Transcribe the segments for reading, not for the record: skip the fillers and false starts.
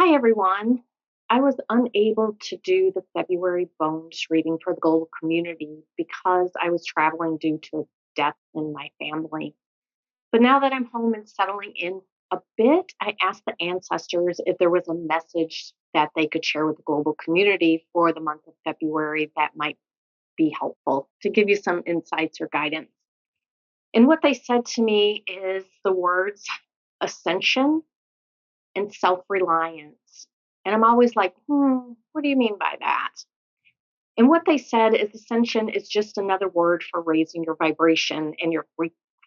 Hi, everyone. I was unable to do the February bones reading for the global community because I was traveling due to a death in my family. But now that I'm home and settling in a bit, I asked the ancestors if there was a message that they could share with the global community for the month of February that might be helpful to give you some insights or guidance. And what they said to me is the words ascension and self reliance. And I'm always like, what do you mean by that? And what they said is ascension is just another word for raising your vibration and your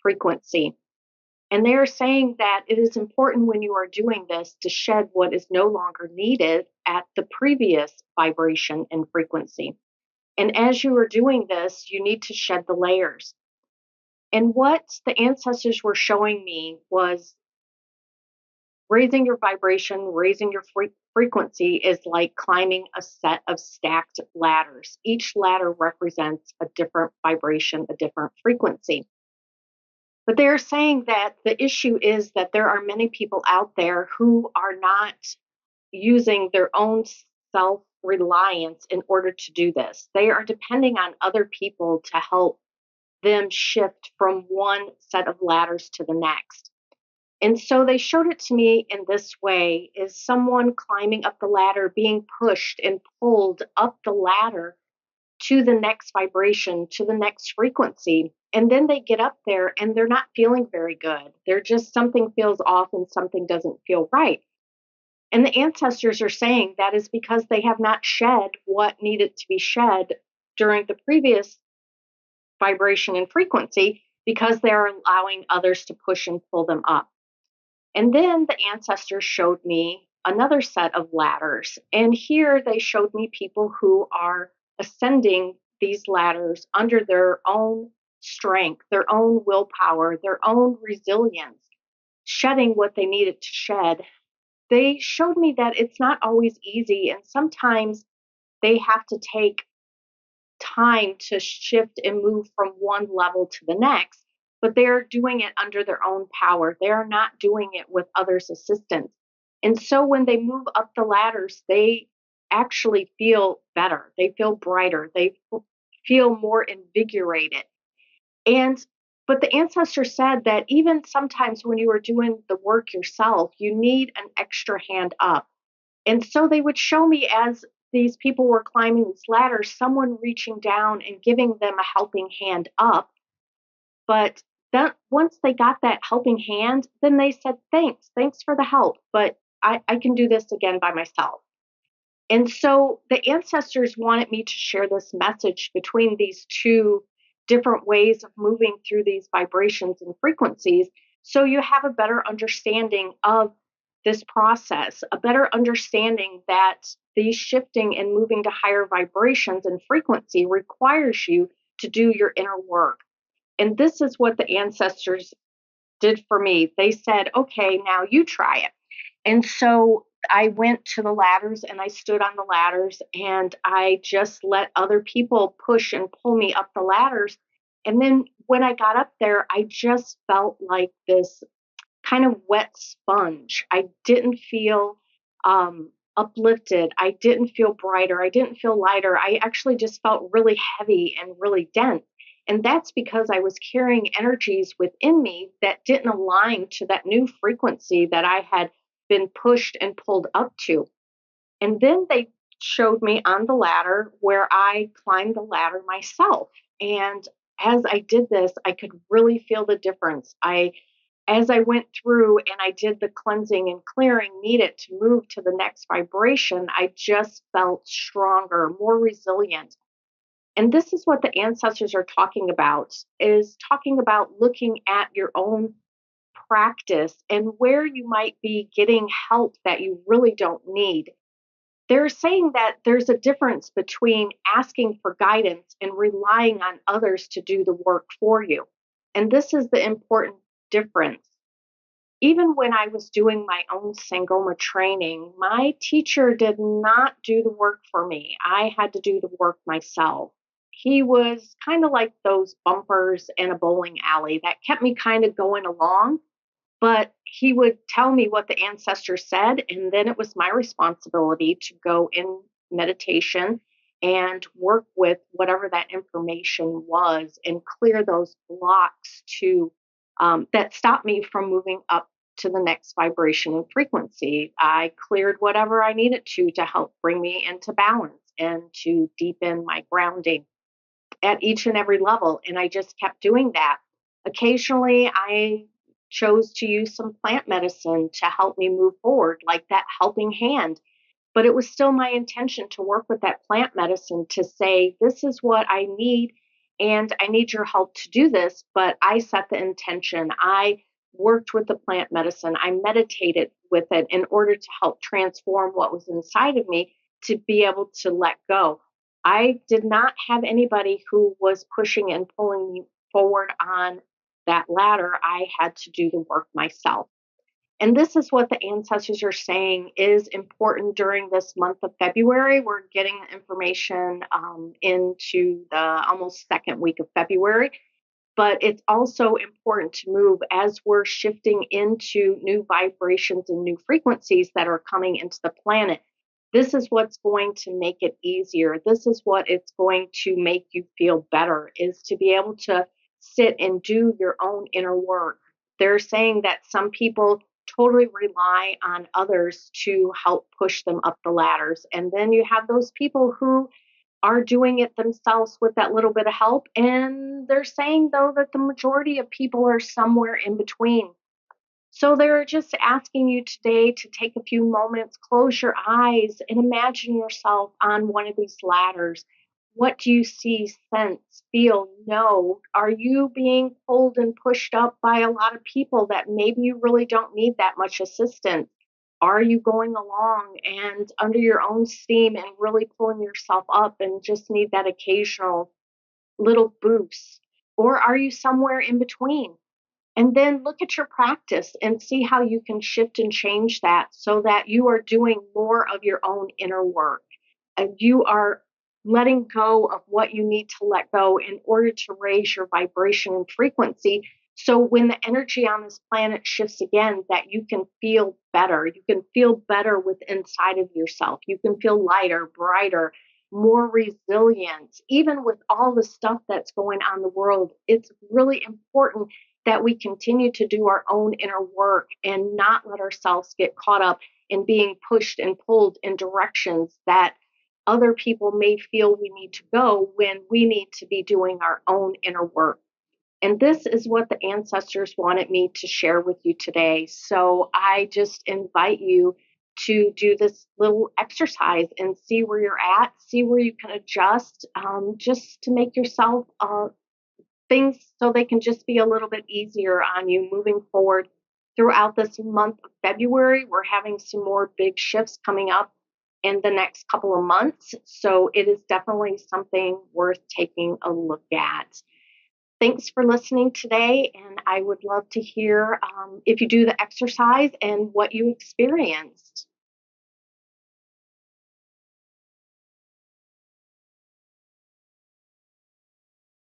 frequency. And they are saying that it is important when you are doing this to shed what is no longer needed at the previous vibration and frequency. And as you are doing this, you need to shed the layers. And what the ancestors were showing me was raising your vibration, raising your frequency is like climbing a set of stacked ladders. Each ladder represents a different vibration, a different frequency. But they're saying that the issue is that there are many people out there who are not using their own self reliance in order to do this. They are depending on other people to help them shift from one set of ladders to the next. And so they showed it to me in this way is someone climbing up the ladder being pushed and pulled up the ladder to the next vibration, to the next frequency. And then they get up there and they're not feeling very good. They're just something feels off and something doesn't feel right. And the ancestors are saying that is because they have not shed what needed to be shed during the previous vibration and frequency because they're allowing others to push and pull them up. And then the ancestors showed me another set of ladders. And here they showed me people who are ascending these ladders under their own strength, their own willpower, their own resilience, shedding what they needed to shed. They showed me that it's not always easy. And sometimes they have to take time to shift and move from one level to the next, but they're doing it under their own power. They're not doing it with others' assistance. And so when they move up the ladders, they actually feel better. They feel brighter. They feel more invigorated. And but the ancestor said that even sometimes when you are doing the work yourself, you need an extra hand up. And so they would show me as these people were climbing these ladders, someone reaching down and giving them a helping hand up. But then once they got that helping hand, then they said, thanks for the help, but I can do this again by myself. And so the ancestors wanted me to share this message between these two different ways of moving through these vibrations and frequencies so you have a better understanding of this process, a better understanding that the shifting and moving to higher vibrations and frequency requires you to do your inner work. And this is what the ancestors did for me. They said, okay, now you try it. And so I went to the ladders and I stood on the ladders and I just let other people push and pull me up the ladders. And then when I got up there, I just felt like this kind of wet sponge. I didn't feel uplifted. I didn't feel brighter. I didn't feel lighter. I actually just felt really heavy and really dense. And that's because I was carrying energies within me that didn't align to that new frequency that I had been pushed and pulled up to. And then they showed me on the ladder where I climbed the ladder myself. And as I did this, I could really feel the difference. As I went through and I did the cleansing and clearing needed to move to the next vibration, I just felt stronger, more resilient. And this is what the ancestors are talking about, is talking about looking at your own practice and where you might be getting help that you really don't need. They're saying that there's a difference between asking for guidance and relying on others to do the work for you. And this is the important difference. Even when I was doing my own Sangoma training, my teacher did not do the work for me. I had to do the work myself. He was kind of like those bumpers in a bowling alley that kept me kind of going along. But he would tell me what the ancestors said, and then it was my responsibility to go in meditation and work with whatever that information was and clear those blocks to that stopped me from moving up to the next vibration and frequency. I cleared whatever I needed to help bring me into balance and to deepen my grounding at each and every level. And I just kept doing that. Occasionally, I chose to use some plant medicine to help me move forward, like that helping hand. But it was still my intention to work with that plant medicine to say, this is what I need, and I need your help to do this. But I set the intention. I worked with the plant medicine. I meditated with it in order to help transform what was inside of me to be able to let go. I did not have anybody who was pushing and pulling me forward on that ladder. I had to do the work myself. And this is what the ancestors are saying is important during this month of February. We're getting the information into the almost second week of February. But it's also important to move as we're shifting into new vibrations and new frequencies that are coming into the planet. This is what's going to make it easier. This is what it's going to make you feel better, is to be able to sit and do your own inner work. They're saying that some people totally rely on others to help push them up the ladders. And then you have those people who are doing it themselves with that little bit of help. And they're saying, though, that the majority of people are somewhere in between. So they're just asking you today to take a few moments, close your eyes, and imagine yourself on one of these ladders. What do you see, sense, feel, know? Are you being pulled and pushed up by a lot of people that maybe you really don't need that much assistance? Are you going along and under your own steam and really pulling yourself up and just need that occasional little boost? Or are you somewhere in between? And then look at your practice and see how you can shift and change that so that you are doing more of your own inner work and you are letting go of what you need to let go in order to raise your vibration and frequency. So when the energy on this planet shifts again, that you can feel better. You can feel better with inside of yourself. You can feel lighter, brighter, more resilient. Even with all the stuff that's going on in the world, it's really important that we continue to do our own inner work and not let ourselves get caught up in being pushed and pulled in directions that other people may feel we need to go when we need to be doing our own inner work. And this is what the ancestors wanted me to share with you today. So I just invite you to do this little exercise and see where you're at, see where you can adjust, just to make yourself things so they can just be a little bit easier on you moving forward throughout this month of February. We're having some more big shifts coming up in the next couple of months. So it is definitely something worth taking a look at. Thanks for listening today. And I would love to hear if you do the exercise and what you experienced.